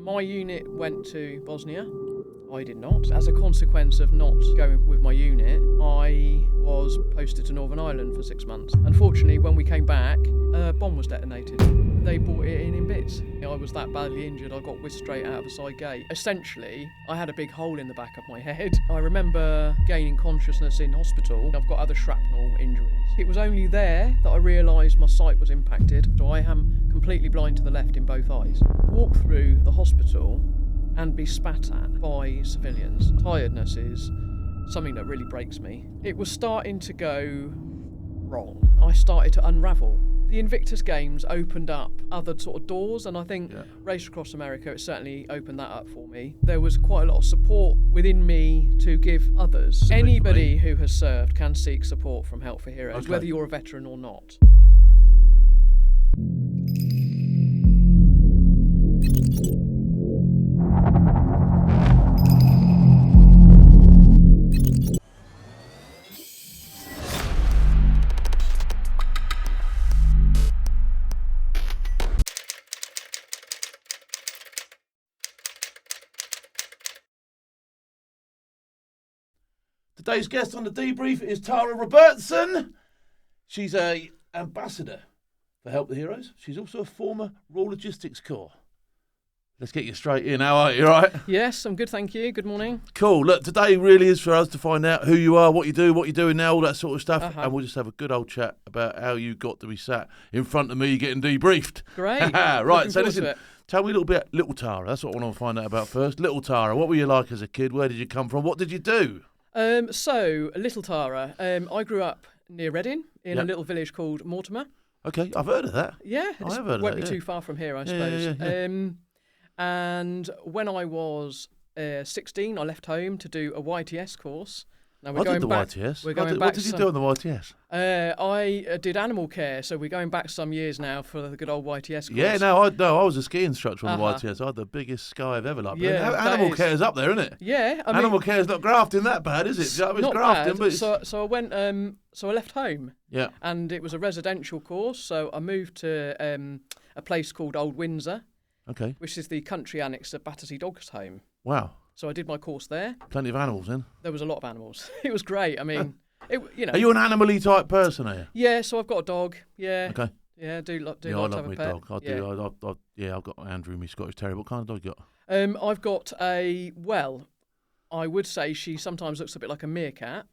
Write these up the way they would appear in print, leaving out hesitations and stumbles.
My unit went to Bosnia. I did not. As a consequence of not going with my unit, I was posted to Northern Ireland for 6 months. Unfortunately, when we came back, a bomb was detonated. They brought it in bits. I was that badly injured, I got whisked straight out of a side gate. Essentially, I had a big hole in the back of my head. I remember gaining consciousness in hospital. I've got other shrapnel injuries. It was only there that I realised my sight was impacted, so I am completely blind to the left in both eyes. Walk through the hospital and be spat at by civilians. Tiredness is something that really breaks me. It was starting to go wrong. I started to unravel. The Invictus games opened up other sort of doors, and I think Race Across America, it certainly opened that up for me. There was quite a lot of support within me to give others. Anybody who has served can seek support from Help for Heroes, whether you're a veteran or not. Today's guest on the debrief is Tara Robertson. She's a ambassador for Help the Heroes. She's also a former Raw Logistics Corps. Let's get you straight in. How are you, all right? Yes, I'm good, thank you. Good morning. Cool. Look, today really is for us to find out who you are, what you do, what you're doing now, all that sort of stuff. And we'll just have a good old chat about how you got to be sat in front of me getting debriefed. Great. Right, so listen, tell me a little bit, little Tara. That's what I want to find out about first. Little Tara, what were you like as a kid? Where did you come from? What did you do? So, little Tara, I grew up near Reading in a little village called Mortimer. Okay, I've heard of that. Yeah, I have heard of that. Won't be too far from here, I suppose. Yeah. And when I was 16, I left home to do a YTS course. Now I did the YTS. What did you do on the YTS? I did animal care, so we're going back some years now for the good old YTS course. Yeah, I was a ski instructor on the YTS. I had the biggest sky I've ever liked. Yeah, animal care's up there, isn't it? Yeah, animal care's not grafting that bad, is it? It's not grafting, bad. But so I went. So I left home. Yeah. And it was a residential course, so I moved to a place called Old Windsor. Okay. Which is the country annex of Battersea Dogs Home. Wow. So I did my course there. Plenty of animals then? There was a lot of animals. It was great. I mean, Are you an animal-y type person, are you? Yeah, so I've got a dog. Yeah. Okay. Yeah, I do like to I have love a my pet. dog. I do. I've got Andrew, my Scottish Terrier. What kind of dog you got? I've got I would say she sometimes looks a bit like a meerkat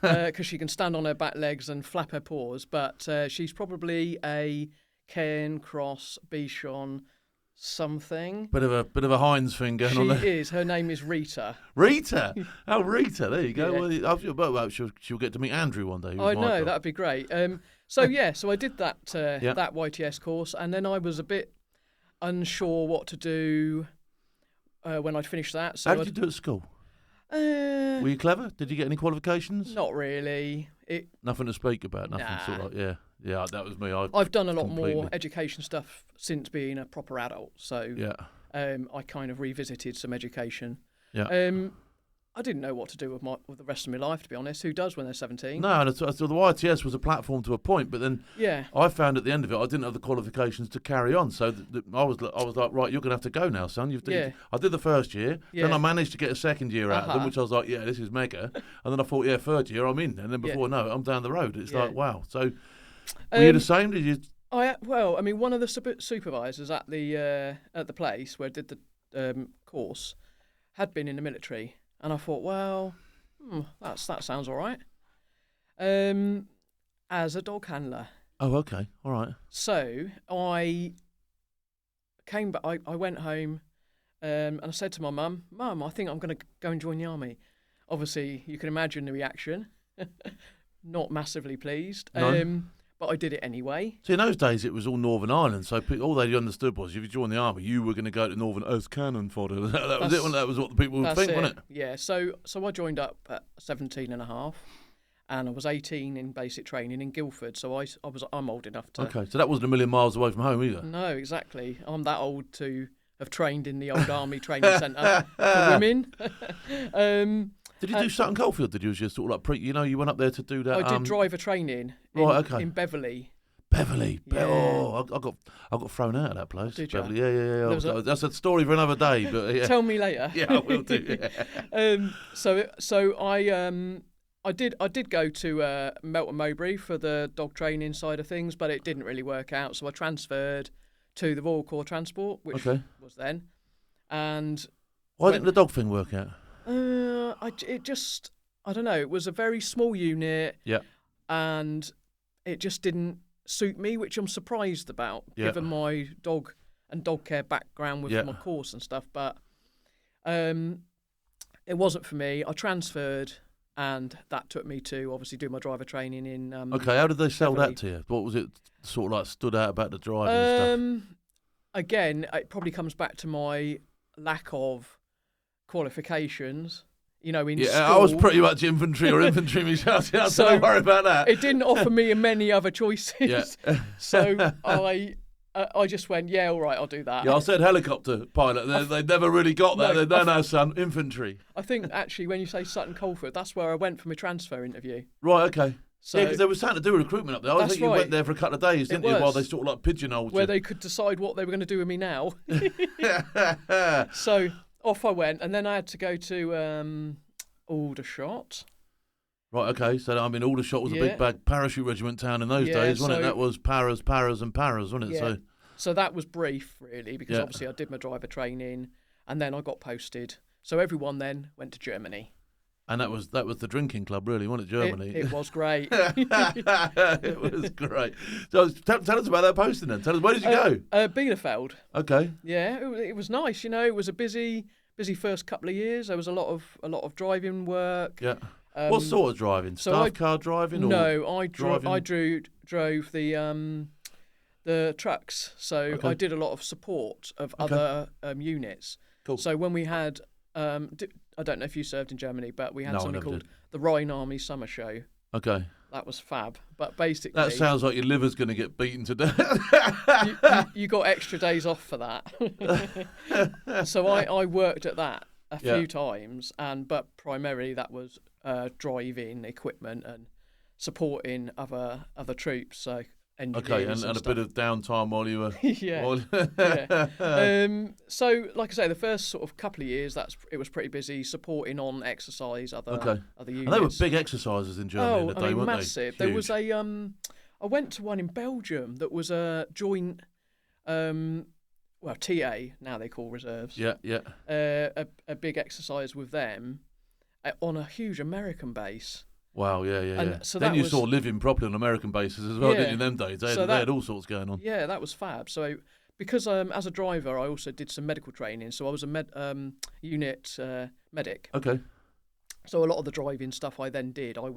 because she can stand on her back legs and flap her paws, but she's probably a Cairn Cross Bichon something. Bit of a Heinz thing going on there. She is. Her name is Rita. Rita? Oh, Rita. There you go. Yeah. Well, she'll get to meet Andrew one day. I know, that'd be great. So I did that that YTS course, and then I was a bit unsure what to do when I'd finished that. So how did you do at school? Were you clever? Did you get any qualifications? Not really. Nothing to speak about. Nothing sort of like, yeah, that was me. I've done a lot more education stuff since being a proper adult. So I kind of revisited some education. Yeah. I didn't know what to do with the rest of my life, to be honest. Who does when they're 17? No, so the YTS was a platform to a point, but then I found at the end of it I didn't have the qualifications to carry on. So I was like, right, you're going to have to go now, son. I did the first year, then I managed to get a second year out of them, which I was like, yeah, this is mega. And then I thought, third year I'm in, and then before I know it, I'm down the road. It's like, wow. So were you the same? Did you? One of the supervisors at the place where I did the course had been in the military. And I thought, well, that sounds all right. As a dog handler. Oh, okay, all right. So I came back. I went home, and I said to my mum, "Mum, I think I'm going to go and join the army." Obviously, you can imagine the reaction. Not massively pleased. No. But I did it anyway. See, in those days, it was all Northern Ireland, so all they understood was if you joined the army, you were going to go to Northern as cannon fodder. That was it. That was what the people would think, wasn't it? Yeah. So I joined up at 17 and a half, and I was 18 in basic training in Guildford. So I'm old enough to. Okay, so that wasn't a million miles away from home either. No, exactly. I'm that old to have trained in the old army training centre for women. Did you do Sutton Coldfield? Did you just sort of like you went up there to do that? I did driver training in Beverley. Beverley. Yeah. Oh, I got thrown out of that place. Did you? Beverley. Yeah. That's a story for another day. But yeah. Tell me later. Yeah, I will do. Yeah. So I did go to Melton Mowbray for the dog training side of things, but it didn't really work out. So I transferred to the Royal Corps Transport, which was then. And why didn't the dog thing work out? I don't know. It was a very small unit. Yeah. And it just didn't suit me, which I'm surprised about, given my dog and dog care background with my course and stuff. But it wasn't for me. I transferred, and that took me to obviously do my driver training in. How did they sell that to you? What was it sort of like stood out about the driving and stuff? Again, it probably comes back to my lack of qualifications. In school. I was pretty much infantry myself, so don't worry about that. It didn't offer me many other choices. Yeah. So I just went, all right, I'll do that. Yeah, I said helicopter pilot. They never really got that. No, son, infantry. I think, actually, when you say Sutton Coldfield, that's where I went for my transfer interview. Right, okay. So, because there was something to do with recruitment up there. I think you went there for a couple of days, didn't you, while they sort of like pigeonholed you. Where they could decide what they were going to do with me now. So off I went, and then I had to go to Aldershot. Right, okay. So, Aldershot was a big bag parachute regiment town in those days, wasn't it? That was paras, and paras, wasn't it? Yeah. So that was brief, really, because obviously I did my driver training, and then I got posted. So everyone then went to Germany. And that was the drinking club, really, wasn't it, Germany? It was great. It was great. So tell us about that posting then. Tell us, where did you go? Bielefeld. Okay. Yeah, it was nice. It was a busy first couple of years. There was a lot of driving work. Yeah. What sort of driving? Staff car driving? No, I drove the trucks. So I did a lot of support of other units. Cool. So when we had I don't know if you served in Germany, but we had something called the Rhine Army Summer Show. Okay. That was fab. But basically... That sounds like your liver's going to get beaten to death. you got extra days off for that. So I worked at that a few times, but primarily that was driving equipment and supporting other troops. So engineers and a bit of downtime while you were... So, like I say, the first sort of couple of years, it was pretty busy supporting on exercise, other units. And they were big exercises in Germany in the day, weren't massive. they? There was I went to one in Belgium that was a joint, TA, now they call reserves. Yeah. A big exercise with them on a huge American base. Wow, yeah. And so then you saw living properly on American bases as well, didn't you, in them days? They had all sorts going on. Yeah, that was fab. So because as a driver, I also did some medical training. So I was a unit medic. Okay. So a lot of the driving stuff I then did, I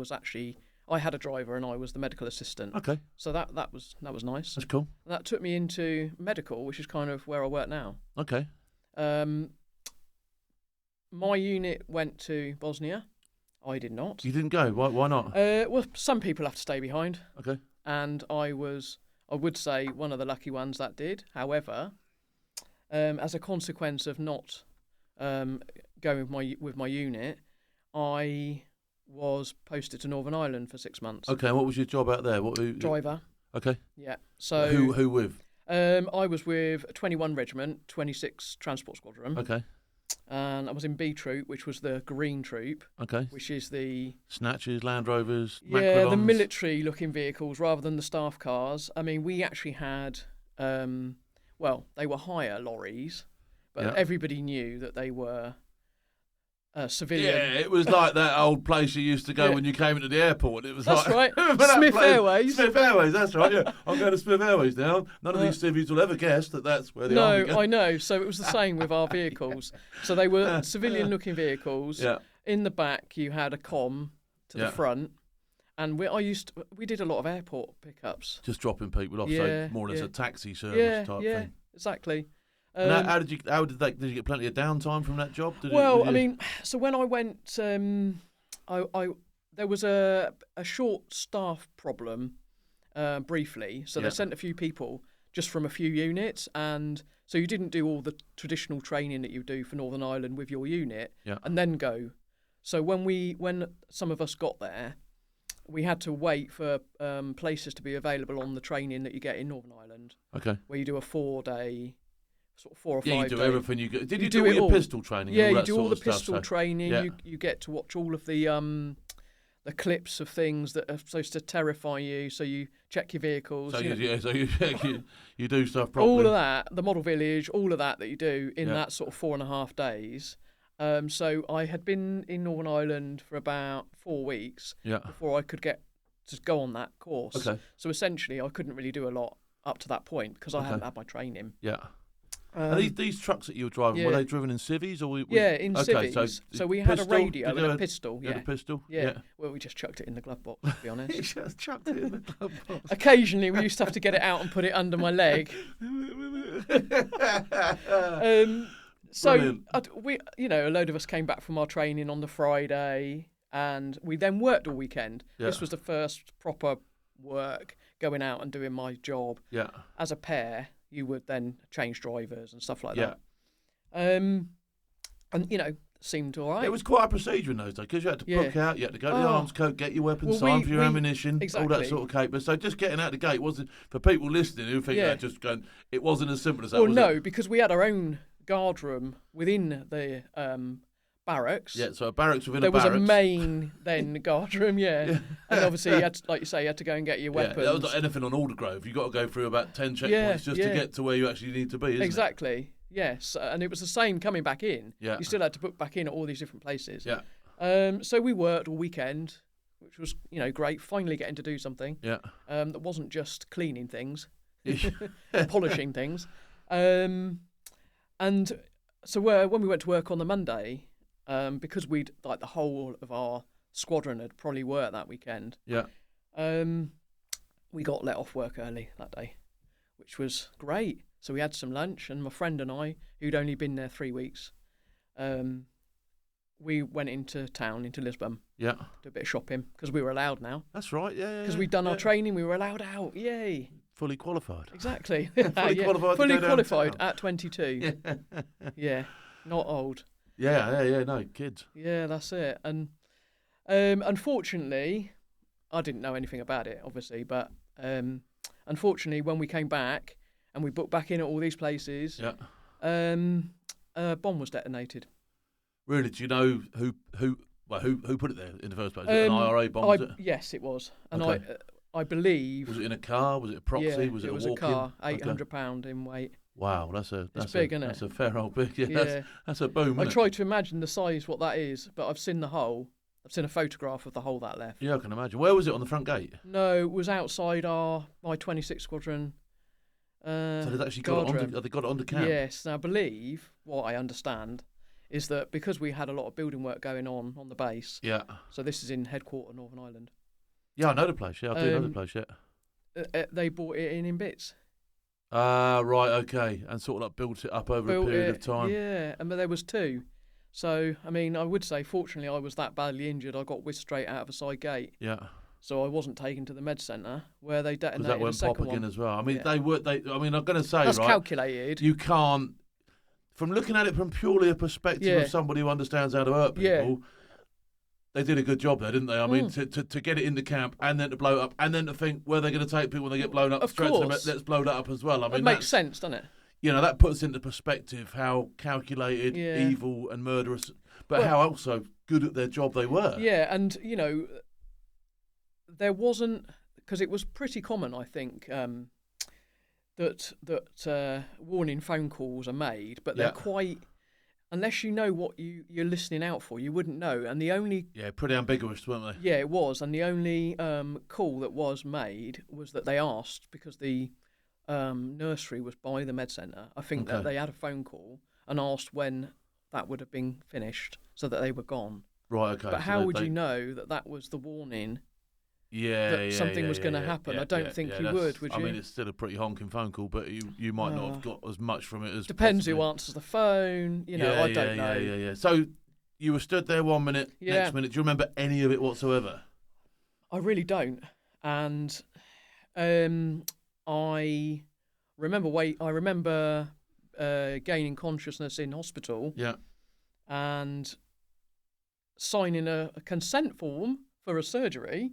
had a driver and I was the medical assistant. Okay. So that was nice. That's cool. And that took me into medical, which is kind of where I work now. Okay. My unit went to Bosnia. I did not. You didn't go? Why not? Well, some people have to stay behind. Okay. And I would say, one of the lucky ones that did. However, as a consequence of not going with my unit, I was posted to Northern Ireland for 6 months. Okay, and what was your job out there? Driver. Okay. Yeah. So who with? I was with 21 Regiment, 26 Transport Squadron. Okay. And I was in B Troop, which was the Green Troop. Okay. Which is the... Snatches, Land Rovers, Macrolons. The military-looking vehicles rather than the staff cars. I mean, we actually had... they were higher lorries, but everybody knew that they were civilian. Yeah, it was like that old place you used to go when you came into the airport. It was that's right. Smith Airways. Smith Airways, that's right, yeah. I'm going to Smith Airways now. None of these civvies will ever guess that's where the army goes. No, I know. So it was the same with our vehicles. So they were civilian-looking vehicles. Yeah. In the back, you had a comm to the front. And we did a lot of airport pickups. Just dropping people off, so more or less a taxi service type thing. Yeah, exactly. And how did you get plenty of downtime from that job? So when I went, there was a short staff problem briefly. So they sent a few people just from a few units, and so you didn't do all the traditional training that you do for Northern Ireland with your unit, and then go. So when some of us got there, we had to wait for places to be available on the training that you get in Northern Ireland. Okay. Where you do a 4-day, sort of 4 or 5 Yeah, you do day. everything you get. Did you do all your pistol training? Yeah, and all you that do all the sort of pistol stuff, training. Yeah. You get to watch all of the clips of things that are supposed to terrify you. So you check your vehicles. So you do stuff properly. All of that, the model village, all of that you do in that sort of 4.5 days. So I had been in Northern Ireland for about 4 weeks before I could get to go on that course. Okay. So essentially, I couldn't really do a lot up to that point because I hadn't had my training. Yeah. And these trucks that you were driving, were they driven in civvies or? In civvies. So we had a radio and a pistol. You had a pistol? Yeah. Well, we just chucked it in the glove box, to be honest. You just chucked it in the glove box. Occasionally, we used to have to get it out and put it under my leg. So we, a load of us came back from our training on the Friday, and we then worked all weekend. Yeah. This was the first proper work, going out and doing my job. Yeah. As a pair, you would then change drivers and stuff like that. And seemed all right. It was quite a procedure in those days because you had to book out, you had to go to the arms coat, get your weapons signed for your ammunition, all that sort of caper. So just getting out the gate wasn't, for people listening who think that just going, it wasn't as simple as that. Well, no, because we had our own guard room within the barracks. Yeah, so a barracks within a barracks. There was a main then guard room, and obviously you had to, like you say, you had to go and get your weapons. Yeah, that was like anything on Aldergrove. You've got to go through about 10 checkpoints just to get to where you actually need to be, isn't it? Exactly. Yes, and it was the same coming back in. Yeah. You still had to book back in at all these different places. Yeah. So we worked all weekend, which was, great. Finally getting to do something. Yeah. That wasn't just cleaning things, polishing things. And so when we went to work on the Monday, because we'd the whole of our squadron had probably worked that weekend. Yeah. We got let off work early that day, which was great. So we had some lunch, and my friend and I, who'd only been there 3 weeks, we went into town, into Lisbon. Yeah. Do a bit of shopping, because we were allowed now. That's right, yeah. Because we'd done our training, we were allowed out. Yay. Fully qualified. Exactly. Fully qualified at 22. Yeah. Not old. Yeah, no, kids. Yeah, that's it. And unfortunately, I didn't know anything about it, obviously, but unfortunately, when we came back and we booked back in at all these places, a bomb was detonated. Really? Do you know who put it there in the first place? Was it an IRA bomb? Yes, it was. And okay. I believe. Was it in a car? Was it a proxy? Yeah, was it was a car, 800 £800 in weight. Wow, that's big, isn't it? That's a fair old big. Yeah. That's a boom. I tried to imagine the size, what that is, but I've seen the hole. I've seen a photograph of the hole that left. Yeah, I can imagine. Where was it, on the front gate? No, it was outside my 26 squadron. So they've actually got it onto camp? Yes. Now, I believe, what I understand, is that because we had a lot of building work going on the base. Yeah. So this is in headquarter Northern Ireland. Yeah, I know the place. Yeah, I do know the place. Yeah. They bought it in bits. Right, okay, and sort of built it up over a period of time. Yeah, but there was 2. So, I mean, I would say, fortunately, I was that badly injured, I got whisked straight out of a side gate. Yeah. So I wasn't taken to the med centre where they detonated that went the second pop again one. as well. I mean, I'm going to say, that's right, calculated. You can't, from looking at it from purely a perspective of somebody who understands how to hurt people, they did a good job there, didn't they? I mean, to get it in the camp and then to blow it up and then to think where they're going to take people when they get blown up. Of straight course. to them, let's blow that up as well. I mean, it makes sense, doesn't it? That puts into perspective how calculated, evil and murderous, but how also good at their job they were. Yeah, and, there wasn't, because it was pretty common, I think, that warning phone calls are made, but they're quite, unless you know what you're listening out for, you wouldn't know. And the only... Yeah, pretty ambiguous, weren't they? Yeah, it was. And the only call that was made was that they asked, because the nursery was by the med centre, I think that they had a phone call and asked when that would have been finished so that they were gone. Right, okay. But how would you know that was the warning? That something was going to happen. I don't think you would you? I mean, it's still a pretty honking phone call, but you might not have got as much from it as depends possibly. Who answers the phone. I don't know. Yeah. So you were stood there 1 minute, next minute. Do you remember any of it whatsoever? I really don't. And I remember gaining consciousness in hospital. Yeah. And signing a consent form for a surgery,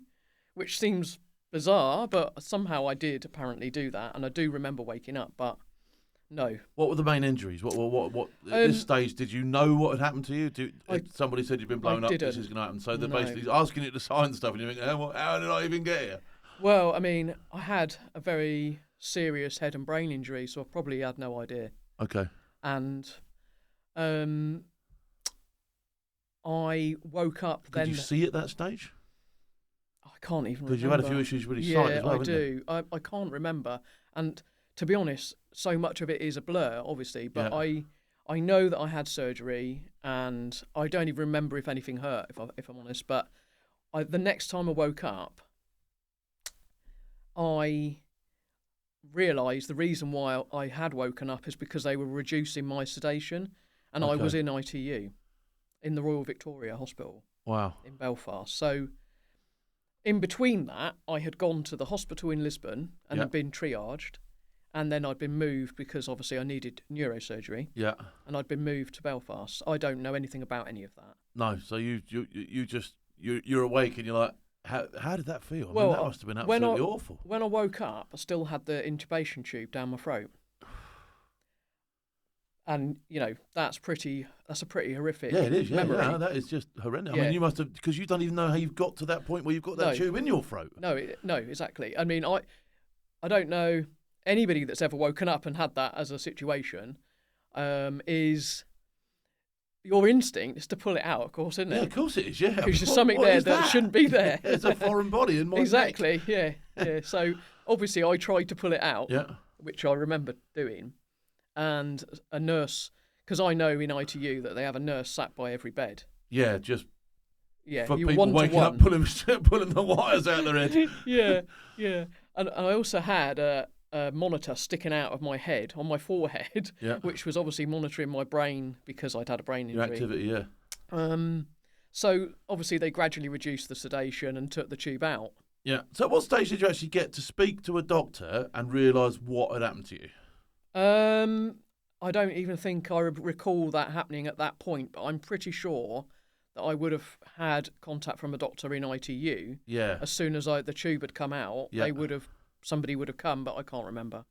which seems bizarre, but somehow I did apparently do that, and I do remember waking up, but no. What were the main injuries? What at this stage, did you know what had happened to you? If somebody said you'd been blown up, this is going to happen. So they're basically asking you to sign stuff, and you think, how did I even get here? Well, I mean, I had a very serious head and brain injury, so I probably had no idea. Okay. And I woke up then. Did you see at that stage? I can't even remember. Because you've had a few issues with your sight as well, I do. I can't remember. And to be honest, so much of it is a blur, obviously. But I know that I had surgery, and I don't even remember if anything hurt, if I'm honest. But the next time I woke up, I realised the reason why I had woken up is because they were reducing my sedation, and I was in ITU in the Royal Victoria Hospital. Wow. In Belfast. So in between that, I had gone to the hospital in Lisbon and had been triaged, and then I'd been moved because obviously I needed neurosurgery. Yeah. And I'd been moved to Belfast. I don't know anything about any of that. No. So you're awake and you're like, how did that feel? I mean, that must have been absolutely awful. When I woke up, I still had the intubation tube down my throat. And, that's a pretty horrific memory. Yeah, that is just horrendous. Yeah. I mean, you must have, because you don't even know how you've got to that point where you've got that tube in your throat. No, exactly. I mean, I don't know anybody that's ever woken up and had that as a situation. Is your instinct is to pull it out, of course, isn't it? Yeah, of course it is, yeah. Because there's something there that shouldn't be there. It's a foreign body in my Exactly, neck. Yeah. So, obviously, I tried to pull it out, which I remember doing. And a nurse, because I know in ITU that they have a nurse sat by every bed. Yeah, just for you people waking up, pulling the wires out of their head. Yeah. And I also had a monitor sticking out of my head, on my forehead, which was obviously monitoring my brain because I'd had a brain injury. Your activity, yeah. So, obviously, they gradually reduced the sedation and took the tube out. Yeah. So at what stage did you actually get to speak to a doctor and realise what had happened to you? I don't even think I recall that happening at that point, but I'm pretty sure that I would have had contact from a doctor in ITU. Yeah. As soon as the tube had come out, somebody would have come, but I can't remember.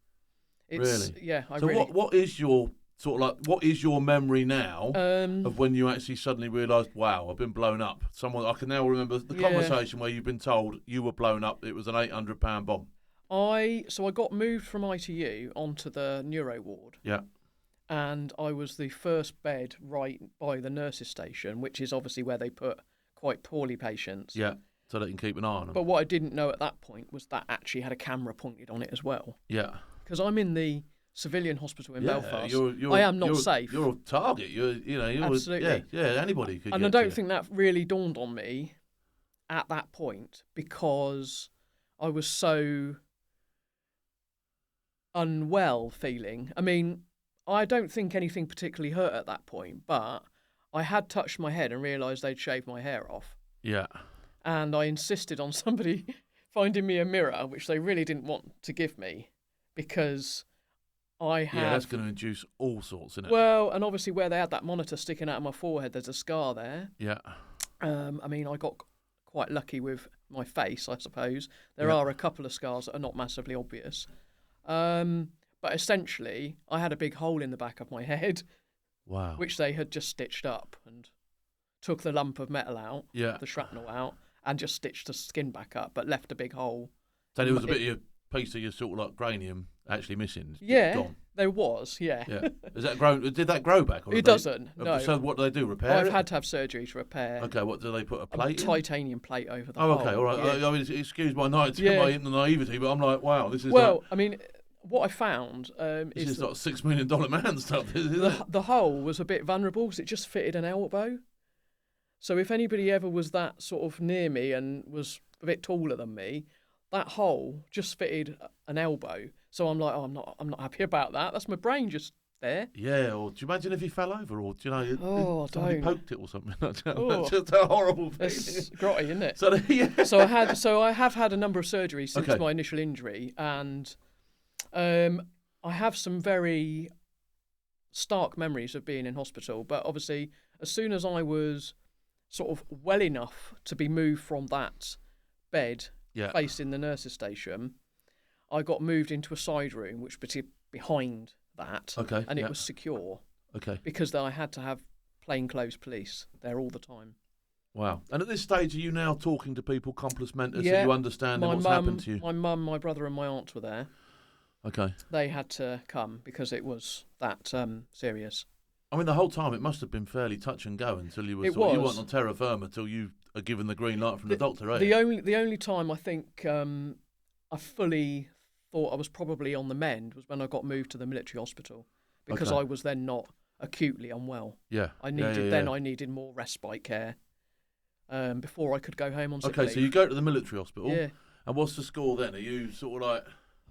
Really? Yeah. What is your what is your memory now of when you actually suddenly realised, wow, I've been blown up? I can now remember the conversation where you've been told you were blown up. It was an 800-pound bomb. So I got moved from ITU onto the neuro ward. Yeah. And I was the first bed right by the nurses' station, which is obviously where they put quite poorly patients. Yeah, so they can keep an eye on them. But what I didn't know at that point was that actually had a camera pointed on it as well. Yeah. Because I'm in the civilian hospital in Belfast. I am not safe. You're a target. You're absolutely. Yeah, anybody could. And I don't think that really dawned on me at that point because I was so unwell feeling. I mean, I don't think anything particularly hurt at that point, but I had touched my head and realised they'd shaved my hair off. Yeah. And I insisted on somebody finding me a mirror, which they really didn't want to give me because I have... Yeah, that's going to induce all sorts, isn't it? Well, and obviously where they had that monitor sticking out of my forehead, there's a scar there. Yeah. I mean, I got quite lucky with my face, I suppose. There are a couple of scars that are not massively obvious. But essentially, I had a big hole in the back of my head. Wow. Which they had just stitched up and took the lump of metal out, the shrapnel out, and just stitched the skin back up, but left a big hole. So there was a bit of a piece of your sort of like cranium actually missing. Yeah, gone. There was, yeah. Is that grown? Did that grow back? It doesn't, no. So what do they do, repair it? I've had to have surgery to repair. Okay, what do they put, a plate in? Titanium plate over the hole. Oh, okay, all right. Yeah. I mean, excuse my naivety, but I'm like, wow, this is I mean... What I found is like $6 million man stuff. The hole was a bit vulnerable because it just fitted an elbow. So if anybody ever was that sort of near me and was a bit taller than me, that hole just fitted an elbow. So I'm like, I'm not happy about that. That's my brain just there. Yeah. Or do you imagine if he fell over, or do you know, somebody poked it or something? That's just a horrible thing. It's grotty, isn't it? So I have had a number of surgeries since my initial injury, and. I have some very stark memories of being in hospital, but obviously as soon as I was sort of well enough to be moved from that bed facing the nurses' station, I got moved into a side room, which was behind that, and it was secure. Because I had to have plainclothes police there all the time. Wow. And at this stage, are you now talking to people, compos mentis, and you understand what's happened to you? My mum, my brother and my aunt were there. Okay. They had to come because it was that serious. I mean, the whole time it must have been fairly touch and go until you were you weren't on terra firma until you are given the green light from the doctor, right? The only time I think I fully thought I was probably on the mend was when I got moved to the military hospital, because I was then not acutely unwell. Yeah. I needed more respite care before I could go home on sick leave. Okay, so you go to the military hospital. Yeah. And what's the score then? Are you sort of like...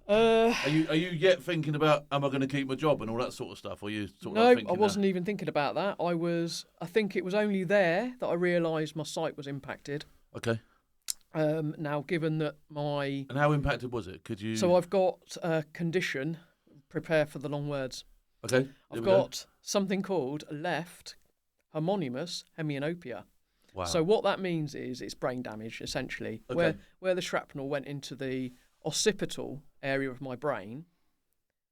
Are you yet thinking about, am I going to keep my job and all that sort of stuff? Or are you sort of thinking I wasn't even thinking about that. I think it was only there that I realised my sight was impacted. Okay. Now, given that And how impacted was it? Could you... So I've got a condition, prepare for the long words. Okay. I've got something called left homonymous hemianopia. Wow. So what that means is it's brain damage, essentially. Okay. Where the shrapnel went into the occipital area of my brain,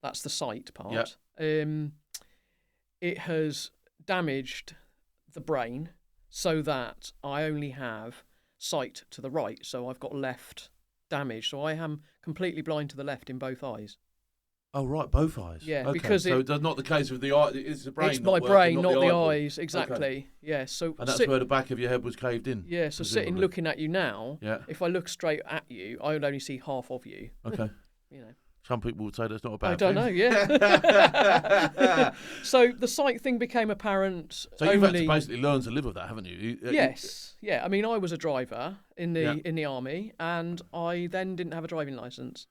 that's the sight part, it has damaged the brain so that I only have sight to the right. So I've got left damage. So I am completely blind to the left in both eyes. Oh, right, both eyes. Yeah, okay. because it's not the case with the eye. It's the brain. It's my brain, not the eyes. Exactly. Okay. Yeah. So and that's where the back of your head was caved in. Yeah. So presumably. Sitting looking at you now, if I look straight at you, I would only see half of you. Okay. You know. Some people would say that's not a bad thing. I don't know. Yeah. So the sight thing became apparent. So you've had to basically learn to live with that, haven't you? Yes. Yeah. I mean, I was a driver in the army, and I then didn't have a driving licence.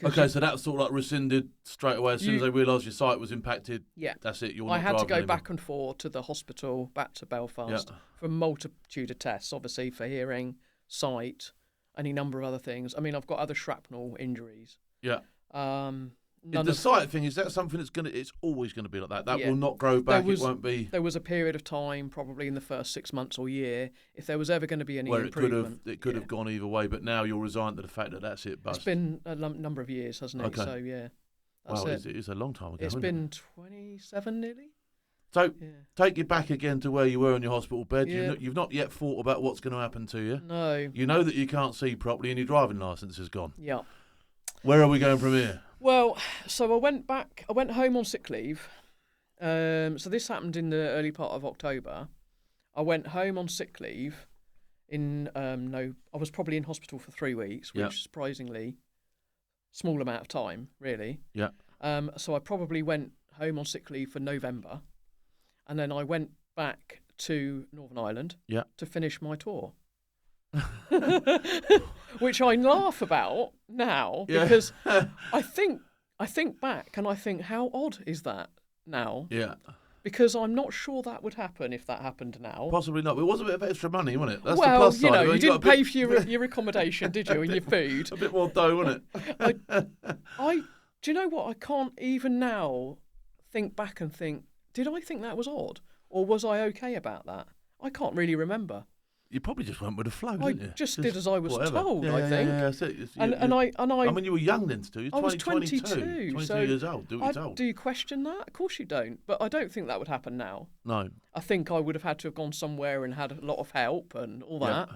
Okay, so that's sort of like rescinded straight away as soon as they realised your sight was impacted. Yeah, that's it. I had to go back and forth to the hospital, back to Belfast for a multitude of tests, obviously for hearing, sight, any number of other things. I mean, I've got other shrapnel injuries. Yeah. The sight thing, is that something that's it's always going to be like that? That will not grow back. It won't be. There was a period of time, probably in the first 6 months or year, if there was ever going to be any improvement. It could have gone either way, but now you're resigned to the fact that that's it. Bust. It's been a number of years, hasn't it? Okay. So yeah. Wow, it's a long time ago. It's been 27 nearly. So take you back again to where you were in your hospital bed. Yeah. You've not yet thought about what's going to happen to you. No. You know that you can't see properly, and your driving licence is gone. Yeah. Where are we going from here? Well, so I went home on sick leave. So this happened in the early part of October. I went home on sick leave I was probably in hospital for 3 weeks, which surprisingly small amount of time, really. Yeah. So I probably went home on sick leave for November, and then I went back to Northern Ireland to finish my tour. Which I laugh about now because I think back and I think, how odd is that now? Yeah. Because I'm not sure that would happen if that happened now. Possibly not. But it was a bit of extra money, wasn't it? That's the plus side. You didn't pay for your accommodation, did you, and your food? A bit more dough, wasn't it? Do you know what? I can't even now think back and think, did I think that was odd? Or was I okay about that? I can't really remember. You probably just went with the flow, didn't you? I just did as I was told, I think. Yeah, that's it. I mean, you were young then, still. I was 22. 22 years old. Do what you're told. Do you question that? Of course you don't. But I don't think that would happen now. No. I think I would have had to have gone somewhere and had a lot of help and all that.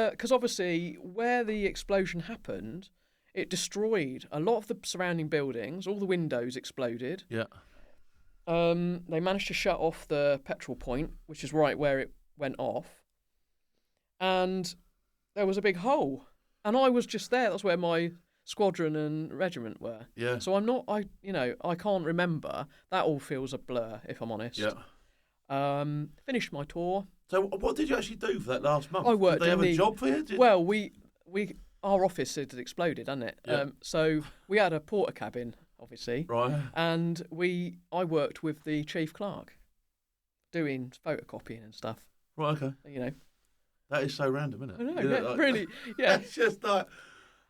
Because obviously, where the explosion happened, it destroyed a lot of the surrounding buildings. All the windows exploded. Yeah. They managed to shut off the petrol point, which is right where it went off. And there was a big hole. And I was just there. That's where my squadron and regiment were. Yeah. So I can't remember. That all feels a blur, if I'm honest. Yeah. Finished my tour. So what did you actually do for that last month? I worked. Did they have a job for you? Well, our office had exploded, hadn't it? Yeah. So we had a porter cabin, obviously. Right. And I worked with the chief clerk, doing photocopying and stuff. Right. Okay. You know. That is so random, isn't it? I know, really. Yeah. It's just like...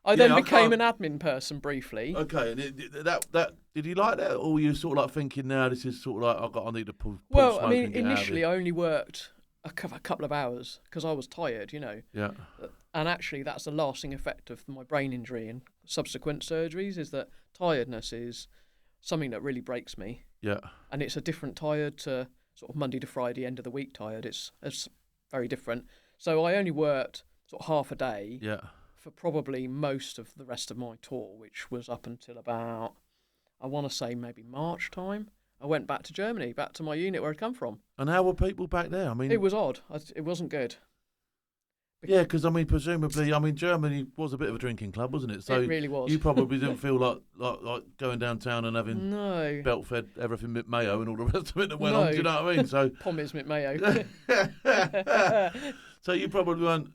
I then became an admin person briefly. Okay, and did you like that, or were you sort of like thinking, now this is sort of like I need to pull Well, smoke I mean, initially I only worked a couple of hours because I was tired, Yeah. And actually, that's the lasting effect of my brain injury and subsequent surgeries, is that tiredness is something that really breaks me. Yeah. And it's a different tired to sort of Monday to Friday, end of the week tired. It's very different. So I only worked sort of half a day for probably most of the rest of my tour, which was up until about, I want to say maybe March time. I went back to Germany, back to my unit where I'd come from. And how were people back there? I mean, it was odd. It wasn't good. Yeah, because I mean, presumably, Germany was a bit of a drinking club, wasn't it? So it really was. You probably didn't feel like going downtown and having belt fed everything with mayo and all the rest of it that went on. Do you know what I mean? So pommes with mayo. So you probably weren't.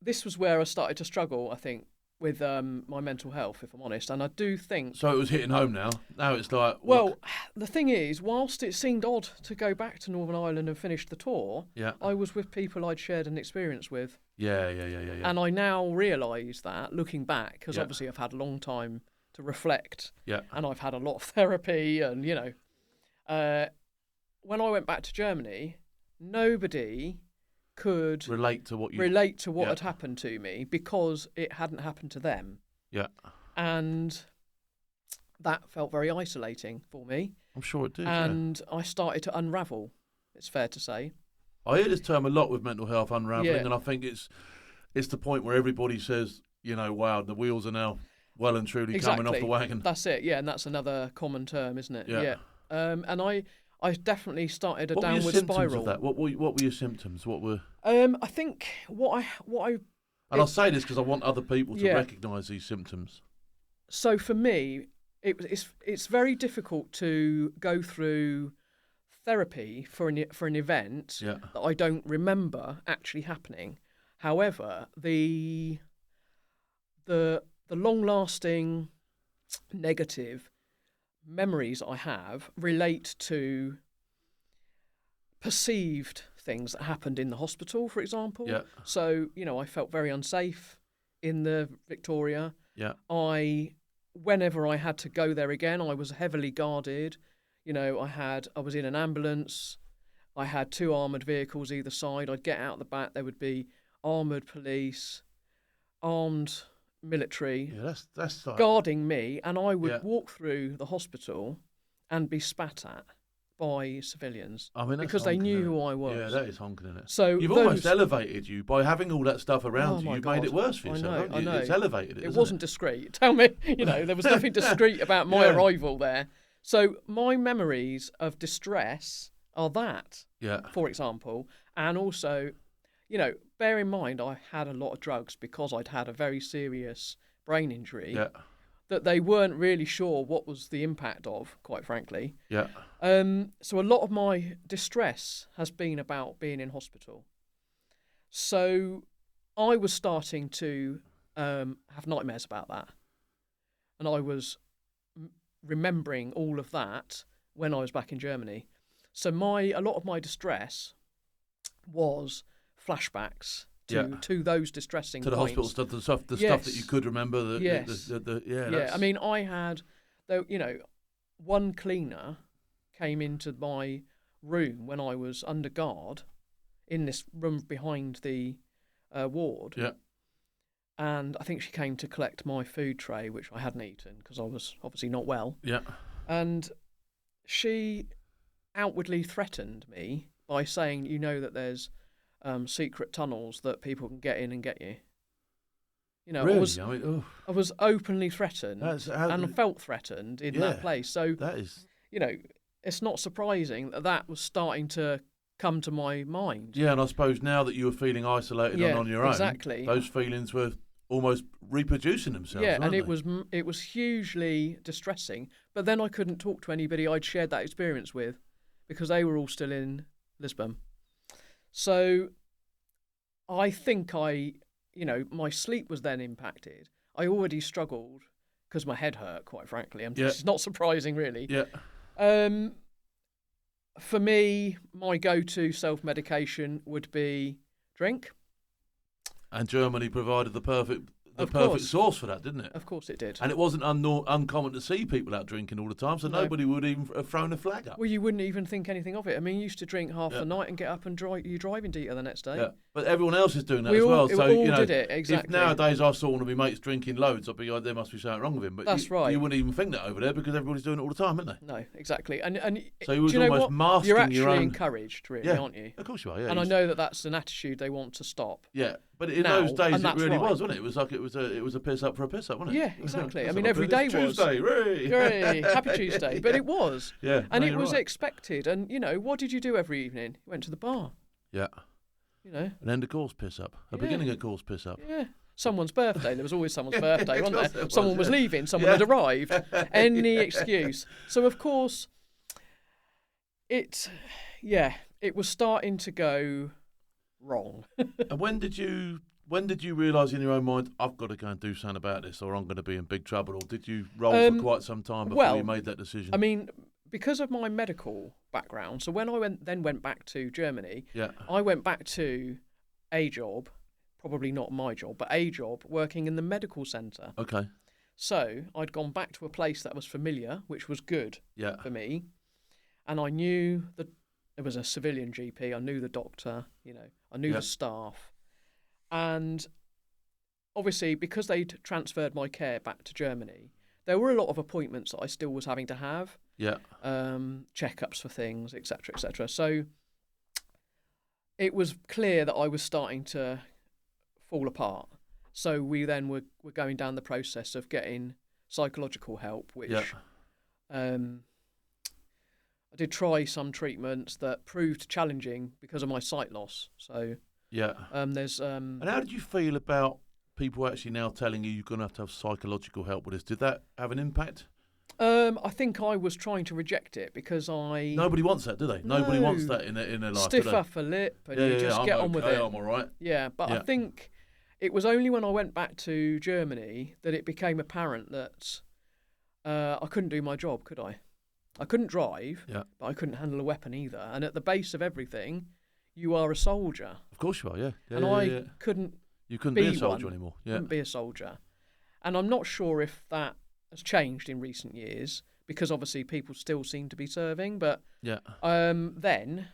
This was where I started to struggle, I think, with my mental health, if I'm honest. And I do think... So it was hitting home now? Now it's like... Well, the thing is, whilst it seemed odd to go back to Northern Ireland and finish the tour, I was with people I'd shared an experience with. Yeah. And I now realise that, looking back, because obviously I've had a long time to reflect, and I've had a lot of therapy, and, when I went back to Germany, nobody could relate to what had happened to me because it hadn't happened to them. Yeah. And that felt very isolating for me. I'm sure it did. And I started to unravel, it's fair to say. I hear this term a lot with mental health, unraveling, and I think it's the point where everybody says, wow, the wheels are now well and truly coming off the wagon. That's it, and that's another common term, isn't it? Yeah. And I definitely started a downward spiral. Of that? What were your symptoms? What were? I think what I. And I'll say this because I want other people to recognise these symptoms. So for me, it's very difficult to go through therapy for an event that I don't remember actually happening. However, the long-lasting negative memories I have relate to perceived things that happened in the hospital, for example. Yeah. So, I felt very unsafe in the Victoria. Yeah. Whenever I had to go there again, I was heavily guarded. I was in an ambulance. I had 2 armoured vehicles either side. I'd get out the back. There would be armoured police, armed military that's like... guarding me, and I would walk through the hospital and be spat at by civilians because they knew who I was. Yeah, that is honking, isn't it? So you've almost elevated you by having all that stuff around you. You've made it worse for yourself. I know. It's elevated it. It wasn't discreet. Tell me, there was nothing discreet about my arrival there. So my memories of distress are that, for example, and also, bear in mind I had a lot of drugs because I'd had a very serious brain injury that they weren't really sure what was the impact of, quite frankly. Yeah. So a lot of my distress has been about being in hospital. So I was starting to have nightmares about that. And I was remembering all of that when I was back in Germany. So a lot of my distress was flashbacks to those distressing to the points. Hospital stuff, the stuff that you could remember. I mean, I had, one cleaner came into my room when I was under guard in this room behind the ward. Yeah. And I think she came to collect my food tray, which I hadn't eaten because I was obviously not well. Yeah. And she outwardly threatened me by saying, that there's secret tunnels that people can get in and get you. Really? I was openly threatened and felt threatened in that place. So that is, it's not surprising that was starting to come to my mind. Yeah, and I suppose now that you were feeling isolated and on your own, those feelings were almost reproducing themselves. Yeah, and it was hugely distressing. But then I couldn't talk to anybody I'd shared that experience with because they were all still in Lisbon. So I think my sleep was then impacted. I already struggled because my head hurt, quite frankly. It's not surprising, really. Yeah. For me, my go-to self-medication would be drink. And Germany provided the perfect source for that, didn't it? Of course it did. And it wasn't uncommon to see people out drinking all the time, so nobody would even have thrown a flag up. Well, you wouldn't even think anything of it. I mean, you used to drink half the night and get up and drive into the netter the next day. Yeah. But everyone else is doing that as well. So all did it, exactly. If nowadays I saw one of my mates drinking loads, I'd be like, there must be something wrong with him. But that's right. You wouldn't even think that over there because everybody's doing it all the time, isn't they? No, exactly. And so you was almost what? Masking You're actually your own... encouraged, really, aren't you? Of course you are. Yeah. And I know that that's an attitude they want to stop. Yeah, but in those days it really was, wasn't it? It was like it was a piss up for a piss up, wasn't it? Yeah, exactly. I mean, every day was Tuesday, hooray, happy Tuesday. But it was. Yeah, and it was expected. And what did you do every evening? You went to the bar. Yeah. An end of course piss up. A beginning of course piss up. Yeah. Someone's birthday. There was always someone's birthday, wasn't there? Someone was leaving. Someone had arrived. Any excuse. So of course, it was starting to go wrong. And when did you realise in your own mind, I've got to go and do something about this, or I'm going to be in big trouble? Or did you roll for quite some time before you made that decision? I mean, because of my medical background, so when I went back to Germany, I went back to a job, probably not my job, but a job working in the medical centre. Okay. So I'd gone back to a place that was familiar, which was good for me, and I knew that there was a civilian GP. I knew the doctor. I knew the staff, and obviously because they'd transferred my care back to Germany, there were a lot of appointments that I still was having to have. Yeah. Checkups for things, etc., etc. So it was clear that I was starting to fall apart. So we then were going down the process of getting psychological help, which I did try some treatments that proved challenging because of my sight loss. So there's and how did you feel about people actually now telling you're going to have psychological help with this? Did that have an impact? I think I was trying to reject it because nobody wants that, do they? No. Nobody wants that in their life. Stiff upper lip, and you just get on with it. I'm all right. Yeah, but I think it was only when I went back to Germany that it became apparent that I couldn't do my job, could I? I couldn't drive, but I couldn't handle a weapon either. And at the base of everything, you are a soldier. Of course you are, yeah. And I couldn't. You couldn't be a soldier anymore. Yeah. Couldn't be a soldier, and I'm not sure if that has changed in recent years because obviously people still seem to be serving. But then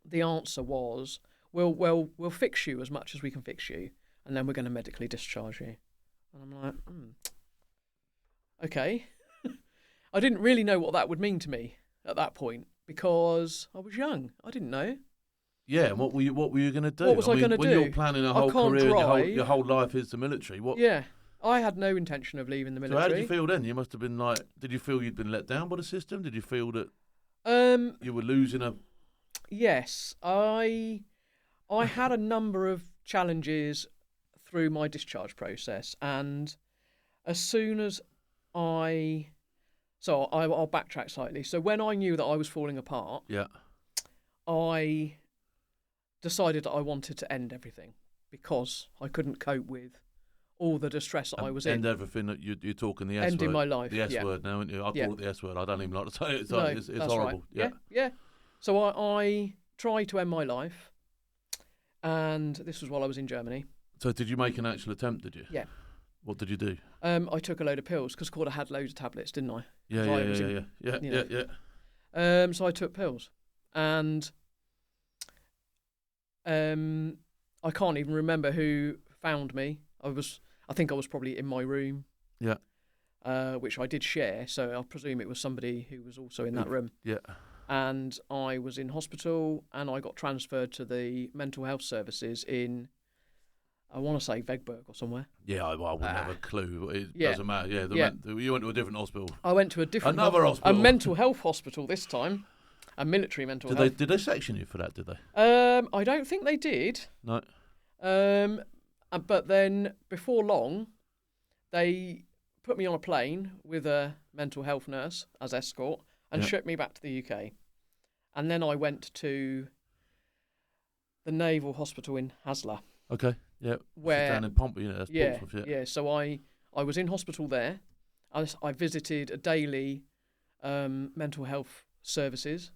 the answer was, we'll fix you as much as we can fix you, and then we're going to medically discharge you. And I'm like, okay. I didn't really know what that would mean to me at that point because I was young. I didn't know. Yeah, and what were you going to do? What was I going to do? When you're planning a whole career, your whole life is the military. Yeah, I had no intention of leaving the military. So how did you feel then? You must have been like, did you feel you'd been let down by the system? Did you feel that you were losing a... Yes, I had a number of challenges through my discharge process, and as soon as I'll backtrack slightly. So when I knew that I was falling apart, I decided that I wanted to end everything because I couldn't cope with all the distress that I was in. End everything that you're talking the S word. Ending my life. The S word now, aren't you? I call it the S word. I don't even like to say it. It's that's horrible. Right. Yeah. So I tried to end my life, and this was while I was in Germany. So did you make an actual attempt, did you? Yeah. What did you do? I took a load of pills because I had loads of tablets, didn't I? Yeah. So I took pills, and I can't even remember who found me. I think I was probably in my room. Yeah. Which I did share, so I presume it was somebody who was also in that room. Yeah. And I was in hospital, and I got transferred to the mental health services in, I want to say Vegberg or somewhere. Yeah, I wouldn't have a clue. It doesn't matter. Yeah, you went to a different hospital. I went to another hospital, a mental health hospital this time, a military mental health. Did they section you for that? Did they? I don't think they did. No. But then before long, they put me on a plane with a mental health nurse as escort and shipped me back to the UK. And then I went to the Naval Hospital in Haslar. Okay, yeah. Where down in Pompey, that's Portsmouth, yeah. So I was in hospital there. I visited a daily mental health services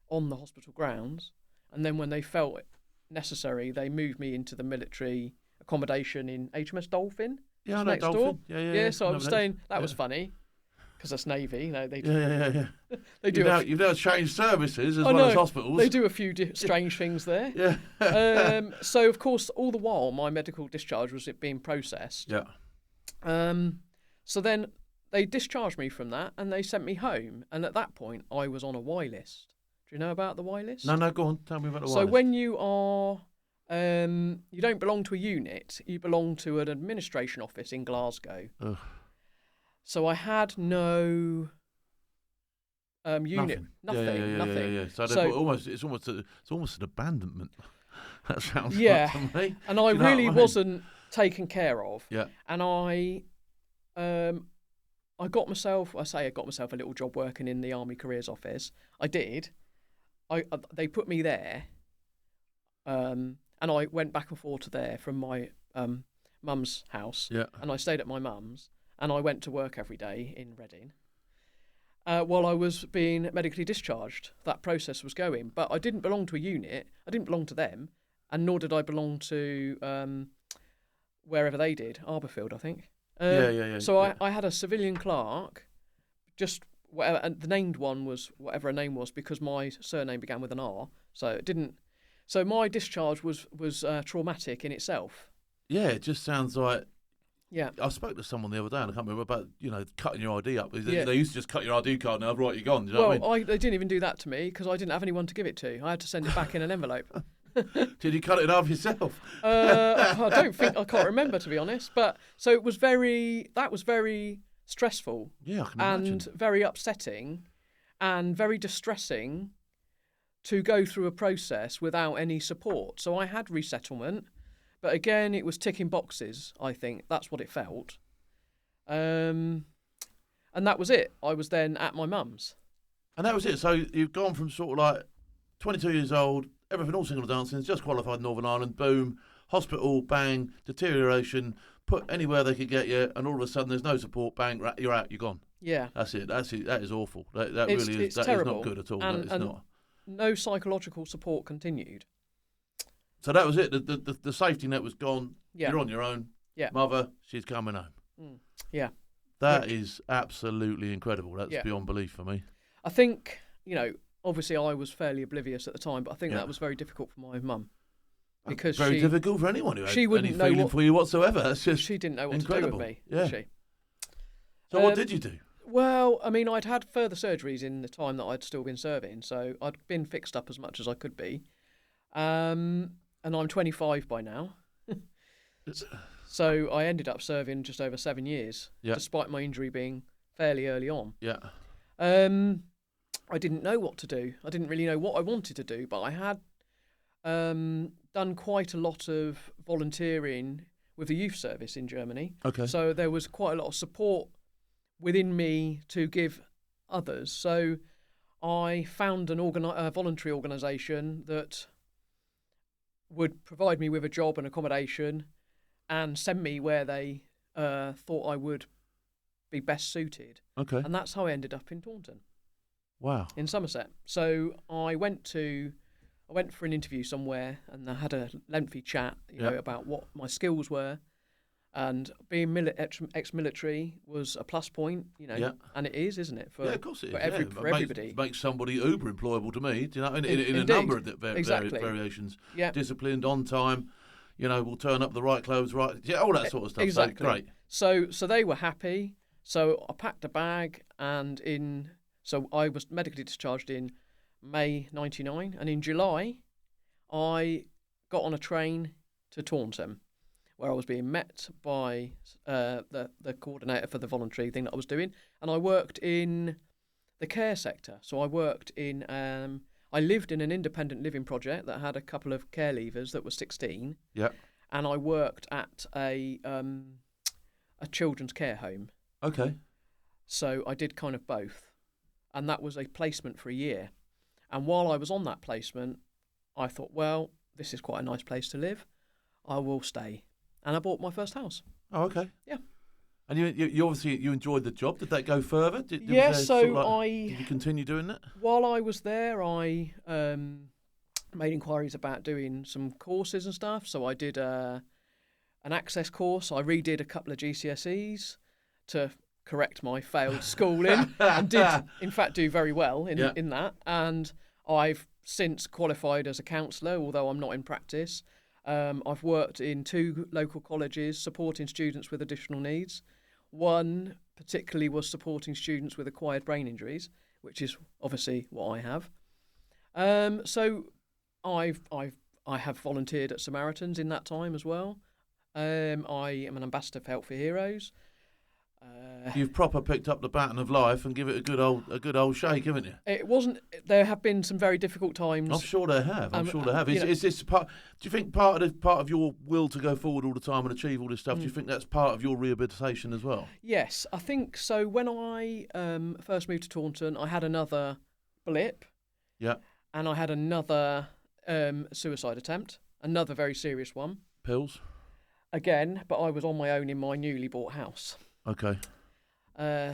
on the hospital grounds. And then when they felt it necessary, they moved me into the military accommodation in HMS Dolphin. Yeah, I know Dolphin. Yeah, so I was staying. That was funny because that's Navy. They do. Yeah. They do. You've now changed services as well as hospitals. They do a few strange things there. Yeah. So of course, all the while my medical discharge was being processed. Yeah. So then they discharged me from that and they sent me home. And at that point, I was on a Y list. Do you know about the Y list? No, go on. Tell me about the Y list. So when you are, you don't belong to a unit, you belong to an administration office in Glasgow. Ugh. So I had no unit, nothing. Yeah. So it's almost an abandonment. That sounds like to me. And I really wasn't taken care of. Yeah. And I got myself a little job working in the Army Careers Office. I did. They put me there, and I went back and forth to there from my mum's house. Yeah. And I stayed at my mum's, and I went to work every day in Reading. While I was being medically discharged, that process was going. But I didn't belong to a unit. I didn't belong to them, and nor did I belong to wherever they did, Arborfield, I think. So I had a civilian clerk, just whatever, and the named one was whatever her name was because my surname began with an R. So it didn't. So my discharge was traumatic in itself. Yeah, it just sounds like. Yeah. I spoke to someone the other day, and I can't remember about cutting your ID up. They used to just cut your ID card now. Right, you're gone. Do you know what I mean? They didn't even do that to me because I didn't have anyone to give it to. I had to send it back in an envelope. Did you cut it off yourself? I can't remember, to be honest. But so that was very stressful. Yeah, I can imagine. And very upsetting and very distressing to go through a process without any support. So I had resettlement, but again, it was ticking boxes, I think. That's what it felt. And that was it. I was then at my mum's. And that was it. So you've gone from sort of like 22 years old, everything all single dancing, just qualified in Northern Ireland, boom, hospital, bang, deterioration, put anywhere they could get you, and all of a sudden there's no support, bang, you're out, you're gone. Yeah. That's it. That is awful. That really is. That is not good at all. And not. No psychological support continued. So that was it. The safety net was gone. Yeah. You're on your own. Yeah. Mother, she's coming home. Yeah. That is absolutely incredible. That's beyond belief for me. I think, obviously I was fairly oblivious at the time, but I think that was very difficult for my mum. Because very difficult for anyone who had any know feeling for you whatsoever. That's just she didn't know what incredible. to do with me, yeah. did she? So what did you do? Well, I mean, I'd had further surgeries in the time that I'd still been serving, so I'd been fixed up as much as I could be. And I'm 25 by now. So I ended up serving just over 7 years, despite my injury being fairly early on. Yeah. I didn't know what to do. I didn't really know what I wanted to do, but I had done quite a lot of volunteering with the youth service in Germany. Okay. So there was quite a lot of support within me to give others. So I found a voluntary organisation that would provide me with a job and accommodation and send me where they thought I would be best suited. Okay. And that's how I ended up in Taunton. Wow. In Somerset. So I went for an interview somewhere and I had a lengthy chat, about what my skills were. And being ex-military was a plus point, and it is, isn't it? Of course it is. For everybody. It makes somebody uber employable to me. Do you know? In a number of variations. Yeah. Disciplined, on time. We'll turn up the right clothes, right. Yeah, all that sort of stuff. Exactly. So, great. So they were happy. So I packed a bag, and so I was medically discharged in May '99, and in July, I got on a train to Taunton, where I was being met by the coordinator for the voluntary thing that I was doing, and I worked in the care sector. So I worked in, I lived in an independent living project that had a couple of care leavers that were 16. Yeah. And I worked at a children's care home. Okay. So I did kind of both, and that was a placement for a year. And while I was on that placement, I thought, well, this is quite a nice place to live. I will stay. And I bought my first house. Oh, okay. Yeah. And you obviously enjoyed the job. Did that go further? Did you continue doing that? While I was there, I made inquiries about doing some courses and stuff. So I did an access course. I redid a couple of GCSEs to correct my failed schooling and did, in fact, do very well in that. And I've since qualified as a counsellor, although I'm not in practice. I've worked in 2 local colleges supporting students with additional needs. One particularly was supporting students with acquired brain injuries, which is obviously what I have. So I have volunteered at Samaritans in that time as well. I am an ambassador for Help for Heroes. You've proper picked up the baton of life and give it a good old shake, haven't you? It wasn't. There have been some very difficult times. I'm sure they have. Is this part? Do you think part of your will to go forward all the time and achieve all this stuff? Do you think that's part of your rehabilitation as well? Yes, I think so. When I first moved to Taunton, I had another blip. Yeah. And I had another suicide attempt, another very serious one. Pills. Again, but I was on my own in my newly bought house. Okay.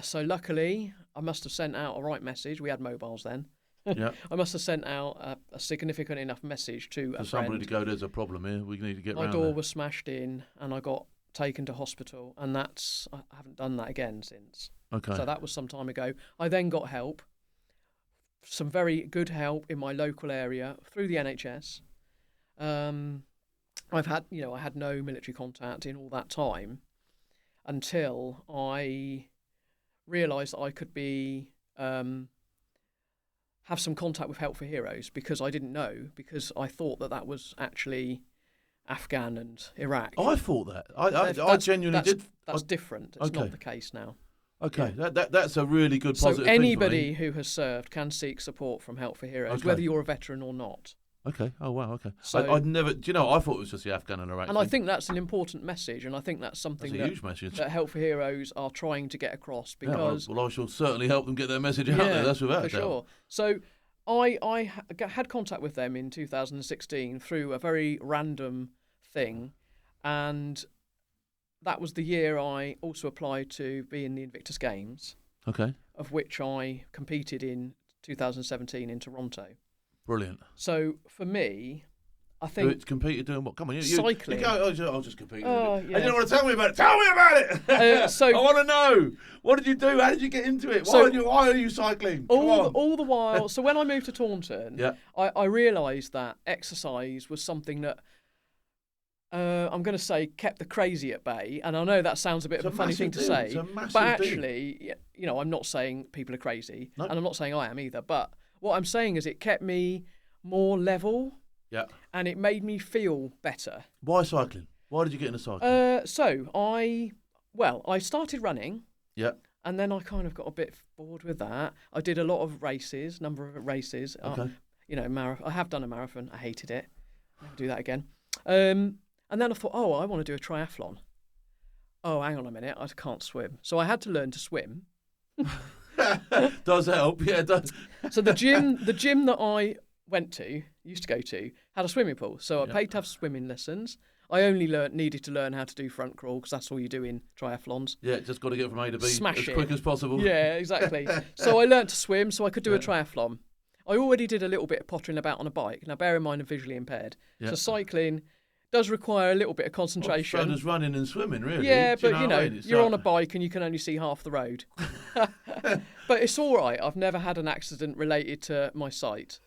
So luckily, I must have sent out a right message. We had mobiles then. Yeah. I must have sent out a significant enough message to a friend. Somebody to go, there's a problem here. We need to get round My door there. was smashed in, and I got taken to hospital, and I haven't done that again since. Okay. So that was some time ago. I then got help, some very good help in my local area through the NHS. I had no military contact in all that time until I realised that I could have some contact with Help for Heroes, because I didn't know, because I thought that was actually Afghan and Iraq. I thought that. I genuinely did. That's different. It's not the case now. Okay, yeah. that's a really good positive So thing anybody who has served can seek support from Help for Heroes, whether you're a veteran or not. Okay. Oh wow. Okay. So, I'd never. Do you know? I thought it was just the Afghan and Iraq. And I think that's an important message, and I think that's something huge message that Help for Heroes are trying to get across. Because well, I shall certainly help them get their message out there. That's without a doubt. Sure. So I had contact with them in 2016 through a very random thing, and that was the year I also applied to be in the Invictus Games. Okay. Of which I competed in 2017 in Toronto. Brilliant. So for me, I think competed doing what? Come on, cycling. You go, I'll just compete. Yeah. And you don't want to tell me about it. Tell me about it. So I want to know. What did you do? How did you get into it? Why are you cycling? All the while. So when I moved to Taunton, yeah. I realised that exercise was something that I'm going to say kept the crazy at bay. And I know that sounds a bit of a funny thing to say, but actually, I'm not saying people are crazy, and I'm not saying I am either. But what I'm saying is it kept me more level. Yeah. And it made me feel better. Why cycling? Why did you get into cycling? So I started running. Yeah. And then I kind of got a bit bored with that. I did a lot of number of races. Okay. Marathon. I have done a marathon. I hated it. I'll never do that again. And then I thought, I want to do a triathlon. Oh, hang on a minute. I can't swim. So I had to learn to swim. Does help. Yeah, it does. So the gym that I used to go to, had a swimming pool. So I paid to have swimming lessons. I only needed to learn how to do front crawl, because that's all you do in triathlons. Yeah, just got to get from A to B as quick as possible. Yeah, exactly. So I learned to swim so I could do a triathlon. I already did a little bit of pottering about on a bike. Now, bear in mind, I'm visually impaired. Yeah. So cycling does require a little bit of concentration. Well, so does running and swimming, really. Yeah, but you're on a bike and you can only see half the road. But it's all right. I've never had an accident related to my sight.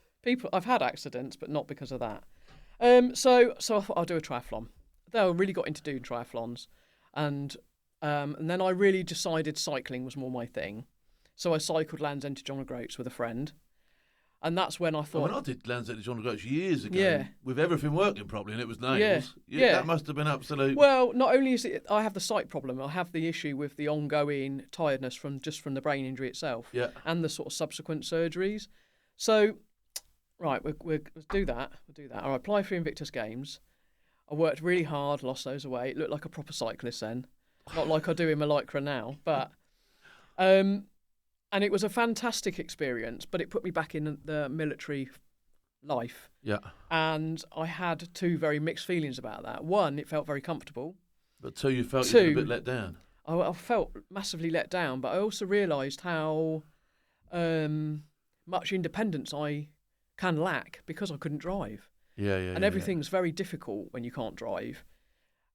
I've had accidents, but not because of that. So I thought I'll do a triathlon. Then I really got into doing triathlons, and then I really decided cycling was more my thing. So I cycled Land's End to John O'Groats with a friend, and that's when I thought. I did Land's End to John O'Groats years ago, with everything working properly, and it was nails. Yeah. That must have been absolute. Well, not only is it, I have the sight problem, I have the issue with the ongoing tiredness from the brain injury itself, and the sort of subsequent surgeries. So. Right, we'll do that. I applied for Invictus Games. I worked really hard, lost those away. It looked like a proper cyclist then. Not like I do in my Lycra now. But, and it was a fantastic experience, but it put me back in the military life. Yeah. And I had 2 very mixed feelings about that. One, it felt very comfortable. But 2, you felt you were a bit let down. I felt massively let down, but I also realised how much independence I can lack because I couldn't drive. Yeah. And everything's very difficult when you can't drive.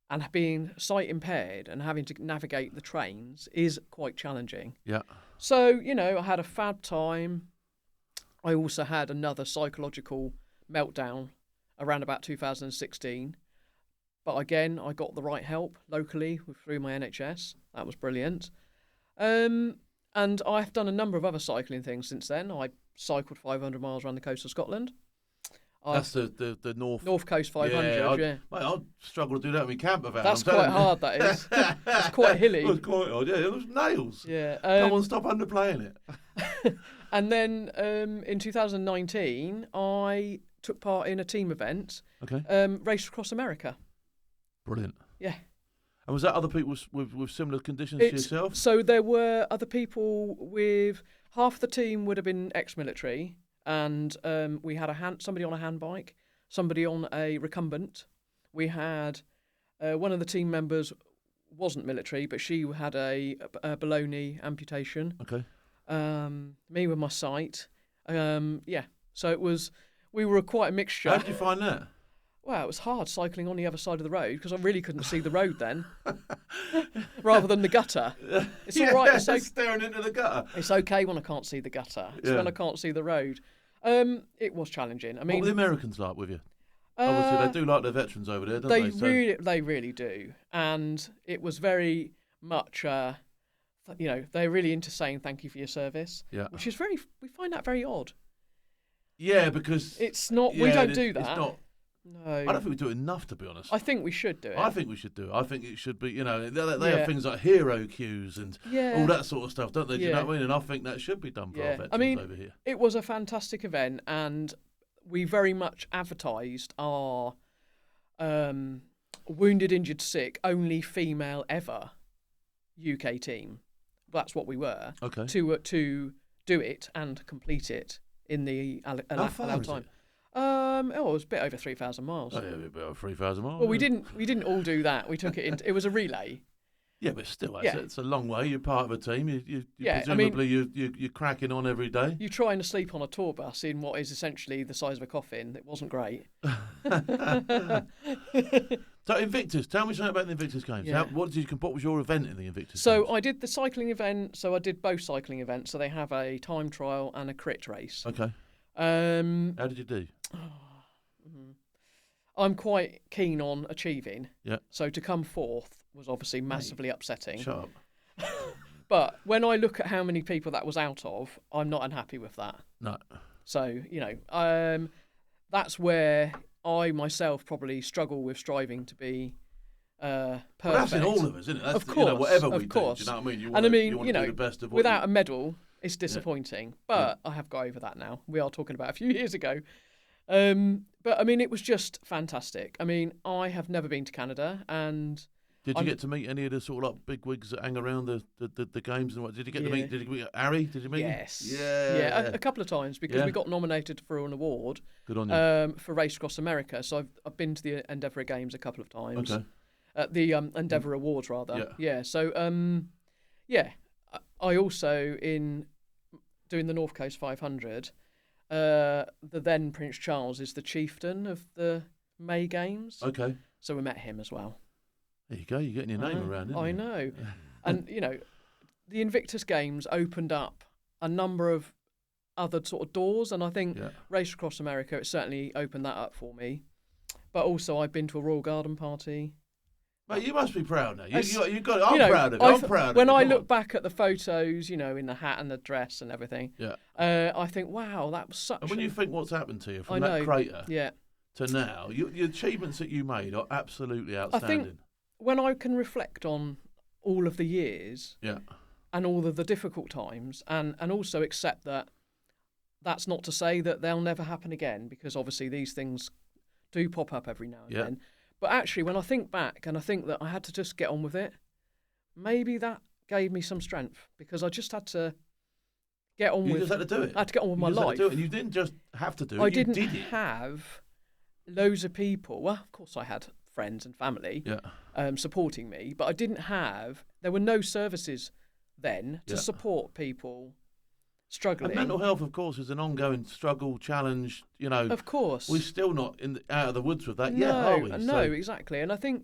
and being sight impaired and having to navigate the trains is quite challenging. Yeah. So, I had a fab time. I also had another psychological meltdown around about 2016. But again, I got the right help locally through my NHS. That was brilliant. And I've done a number of other cycling things since then. I cycled 500 miles around the coast of Scotland. That's the North Coast 500, yeah. Mate, I'd struggle to do that with my camper van. That's quite hard, that is. It's quite hilly. It was quite hard, yeah. It was nails. Yeah. Come on, stop underplaying it. And then in 2019, I took part in a team event, raced across America. Brilliant. Yeah. And was that other people with similar conditions to yourself? So there were other people with... Half the team would have been ex-military, and we had somebody on a handbike, somebody on a recumbent. We had one of the team members wasn't military, but she had a below-knee amputation. Okay. Me with my sight. So we were quite a mixture. How did you find that? Well, it was hard cycling on the other side of the road because I really couldn't see the road then, rather than the gutter. It's all right. It's staring into the gutter. It's okay when I can't see the gutter. It's when I can't see the road. It was challenging. I mean, what were the Americans like with you? Obviously, they do like their veterans over there, don't they? They really do. And it was very much, they're really into saying thank you for your service, which is we find that very odd. Yeah, because... It's not, we don't do that. It's not. No. I don't think we do it enough, to be honest. I think we should do it. I think we should do it. I think it should be, they have things like hero queues and all that sort of stuff, don't they? Do you know what I mean? And I think that should be done for our veterans over here. It was a fantastic event, and we very much advertised our wounded, injured, sick, only female ever UK team. That's what we were. Okay. To do it and complete it in the allowed time. It was a bit over 3,000 miles. Oh, yeah, a bit over 3,000 miles. Well, we didn't all do that. We took it in. It was a relay. Yeah, but still, it's a long way. You're part of a team. Presumably you're cracking on every day. You're trying to sleep on a tour bus in what is essentially the size of a coffin. It wasn't great. So Invictus, tell me something about the Invictus Games. Yeah. What was your event in the Invictus So Games? I did the cycling event. So I did both cycling events. So they have a time trial and a crit race. Okay. How did you do? I'm quite keen on achieving. Yeah. So to come fourth was obviously massively upsetting. Shut up. But when I look at how many people that was out of, I'm not unhappy with that. No. So, that's where I myself probably struggle with striving to be perfect. Well, that's in all of us, isn't it? That's of course. Whatever we of course. do, do you know what I mean? You want to do the best of what without a medal, it's disappointing. But I have got over that now. We are talking about a few years ago. But, I mean, it was just fantastic. I mean, I have never been to Canada, and... Did you get to meet any of the sort of like big wigs that hang around the games and what? Did you get to meet? Did you meet Harry? Did you meet him? Yes. Yeah. A couple of times because we got nominated for an award. Good on you. For Race Across America. So I've been to the Endeavour Games a couple of times. Okay. The Endeavour Awards rather. Yeah. So I also in doing the North Coast 500. The then Prince Charles is the chieftain of the May Games. Okay. So we met him as well. There you go. You're getting your name around, isn't I know. And, the Invictus Games opened up a number of other sort of doors, and I think Race Across America, it certainly opened that up for me. But also I've been to a Royal Garden party. Mate, you must be proud now. You got it. I'm proud of it. I'm proud of it. When I look back at the photos, in the hat and the dress and everything, I think, wow, that was such And when you think what's happened to you from that crater to now, your achievements that you made are absolutely outstanding. I think when I can reflect on all of the years and all of the difficult times and also accept that that's not to say that they'll never happen again, because obviously these things do pop up every now and then. But actually, when I think back and I think that I had to just get on with it, maybe that gave me some strength, because I just had to get on with it. You just had to do it. I had to get on with my life. Had to do it. And you didn't just have to do it. I didn't have loads of people. Well, of course I had friends and family supporting me, but I didn't have, there were no services then to support people struggling. And mental health, of course, is an ongoing struggle, challenge, Of course. We're still not out of the woods with that yet, are we? No, exactly. And I think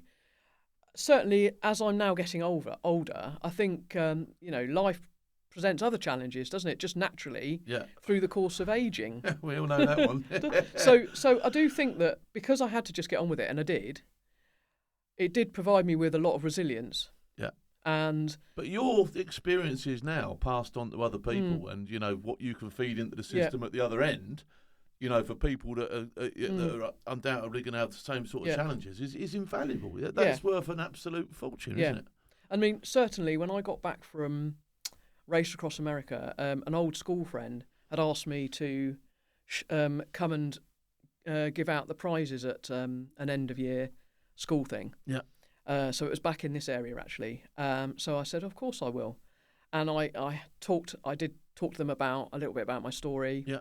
certainly as I'm now getting older, I think life presents other challenges, doesn't it? Just naturally through the course of ageing. We all know that one. So I do think that because I had to just get on with it, and I did, it did provide me with a lot of resilience. Yeah. But your experiences now passed on to other people, and what you can feed into the system at the other end, for people that are undoubtedly going to have the same sort of challenges, is invaluable. That's worth an absolute fortune, isn't it? I mean, certainly when I got back from Race Across America, an old school friend had asked me to come and give out the prizes at an end of year school thing. Yeah. So it was back in this area actually. So I said, of course I will, and I did talk to them a little bit about my story. Yeah.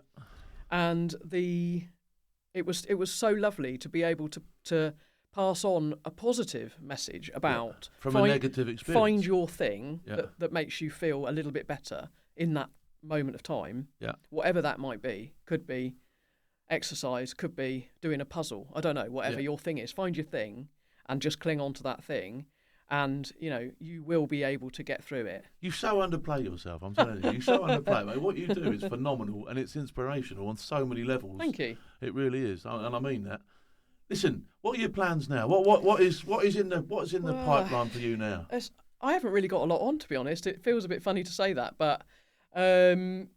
And it was so lovely to be able to pass on a positive message about from a negative experience. Find your thing that makes you feel a little bit better in that moment of time. Yeah. Whatever that might be. Could be exercise, could be doing a puzzle. I don't know, whatever your thing is. Find your thing and just cling on to that thing, and you will be able to get through it. You so underplay yourself, I'm telling you. You so underplay, mate. What you do is phenomenal, and it's inspirational on so many levels. Thank you. It really is, and I mean that. Listen, what are your plans now? What is in the pipeline for you now? I haven't really got a lot on, to be honest. It feels a bit funny to say that, but do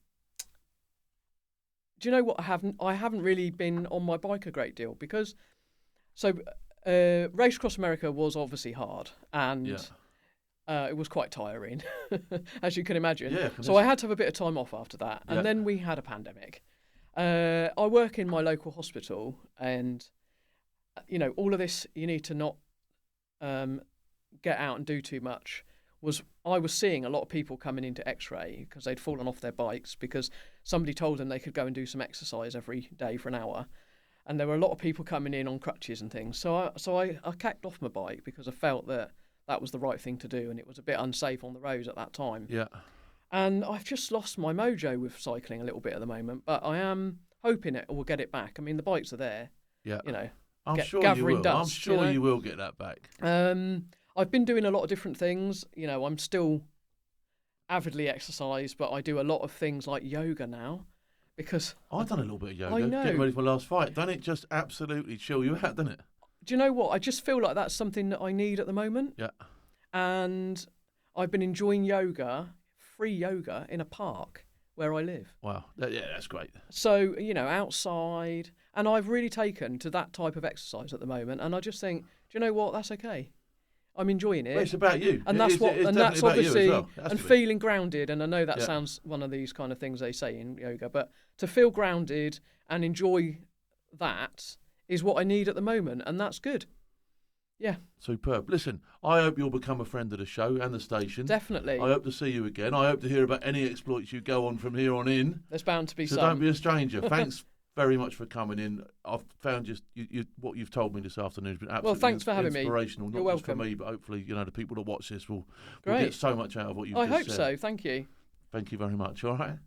you know what? I haven't really been on my bike a great deal because Race Across America was obviously hard, and it was quite tiring, as you can imagine. Yeah, so I had to have a bit of time off after that, and then we had a pandemic. I work in my local hospital, and all of this, you need to not get out and do too much. I was seeing a lot of people coming into X-ray because they'd fallen off their bikes because somebody told them they could go and do some exercise every day for an hour. And there were a lot of people coming in on crutches and things. So I cacked off my bike because I felt that was the right thing to do, and it was a bit unsafe on the roads at that time. Yeah. And I've just lost my mojo with cycling a little bit at the moment, but I am hoping it will get it back. I mean, the bikes are there. Yeah. I'm sure gathering dust. I'm sure you will get that back. I've been doing a lot of different things. I'm still avidly exercise, but I do a lot of things like yoga now. Because I've done a little bit of yoga. I know. Getting ready for my last fight. Doesn't it just absolutely chill you out, doesn't it? Do you know what? I just feel like that's something that I need at the moment. Yeah. And I've been enjoying free yoga in a park where I live. Wow. That's great. So, outside. And I've really taken to that type of exercise at the moment. And I just think, do you know what? That's okay. I'm enjoying it. Well, it's about you. And that's obviously, and feeling grounded. And I know that sounds one of these kind of things they say in yoga, but to feel grounded and enjoy that is what I need at the moment. And that's good. Yeah. Superb. Listen, I hope you'll become a friend of the show and the station. Definitely. I hope to see you again. I hope to hear about any exploits you go on from here on in. There's bound to be some. So don't be a stranger. Thanks very much for coming in. I've found what you've told me this afternoon has been absolutely thanks for having me. Inspirational. You're not welcome. just for me, but hopefully the people that watch this will get so much out of what you've just said. I hope so. Thank you. Thank you very much. All right.